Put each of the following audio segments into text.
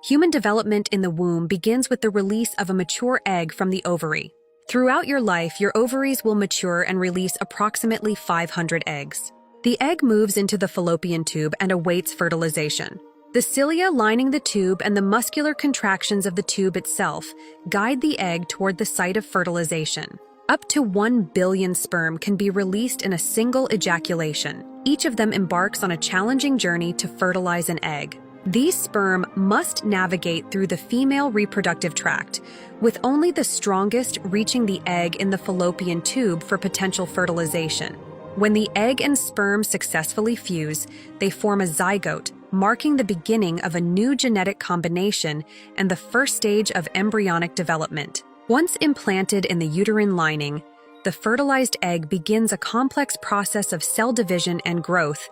Human development in the womb begins with the release of a mature egg from the ovary. Throughout your life, your ovaries will mature and release approximately 500 eggs. The egg moves into the fallopian tube and awaits fertilization. The cilia lining the tube and the muscular contractions of the tube itself guide the egg toward the site of fertilization. Up to 1 billion sperm can be released in a single ejaculation. Each of them embarks on a challenging journey to fertilize an egg. These sperm must navigate through the female reproductive tract, with only the strongest reaching the egg in the fallopian tube for potential fertilization. When the egg and sperm successfully fuse, they form a zygote, marking the beginning of a new genetic combination and the first stage of embryonic development. Once implanted in the uterine lining, the fertilized egg begins a complex process of cell division and growth,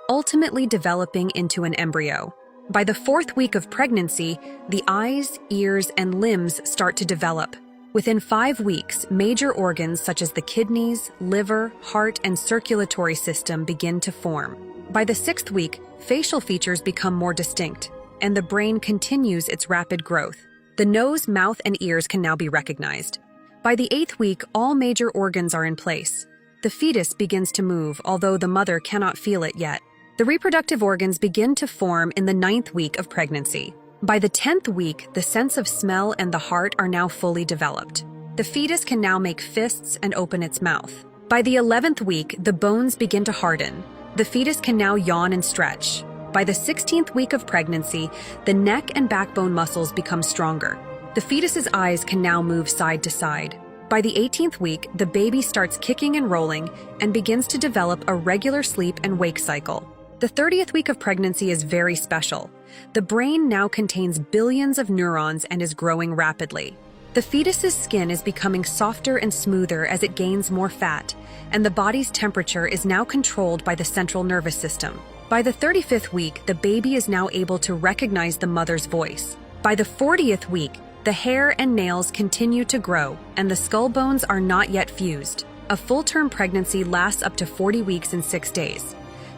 ultimately developing into an embryo. By the 4th week of pregnancy, the eyes, ears, and limbs start to develop. Within 5 weeks, major organs such as the kidneys, liver, heart, and circulatory system begin to form. By the 6th week, facial features become more distinct, and the brain continues its rapid growth. The nose, mouth, and ears can now be recognized. By the 8th week, all major organs are in place. The fetus begins to move, although the mother cannot feel it yet. The reproductive organs begin to form in the 9th week of pregnancy. By the 10th week, the sense of smell and the heart are now fully developed. The fetus can now make fists and open its mouth. By the 11th week, the bones begin to harden. The fetus can now yawn and stretch. By the 16th week of pregnancy, the neck and backbone muscles become stronger. The fetus's eyes can now move side to side. By the 18th week, the baby starts kicking and rolling and begins to develop a regular sleep and wake cycle. The 30th week of pregnancy is very special. The brain now contains billions of neurons and is growing rapidly. The fetus's skin is becoming softer and smoother as it gains more fat, and the body's temperature is now controlled by the central nervous system. By the 35th week, the baby is now able to recognize the mother's voice. By the 40th week, the hair and nails continue to grow, and the skull bones are not yet fused. A full-term pregnancy lasts up to 40 weeks and 6 days.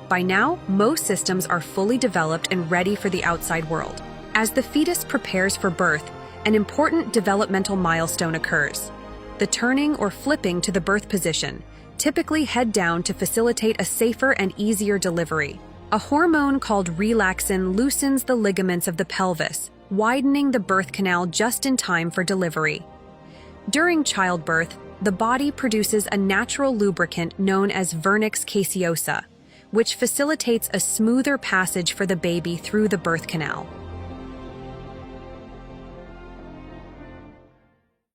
By now, most systems are fully developed and ready for the outside world. As the fetus prepares for birth, an important developmental milestone occurs: the turning or flipping to the birth position, typically head down to facilitate a safer and easier delivery. A hormone called relaxin loosens the ligaments of the pelvis, widening the birth canal just in time for delivery. During childbirth, the body produces a natural lubricant known as vernix caseosa, which facilitates a smoother passage for the baby through the birth canal.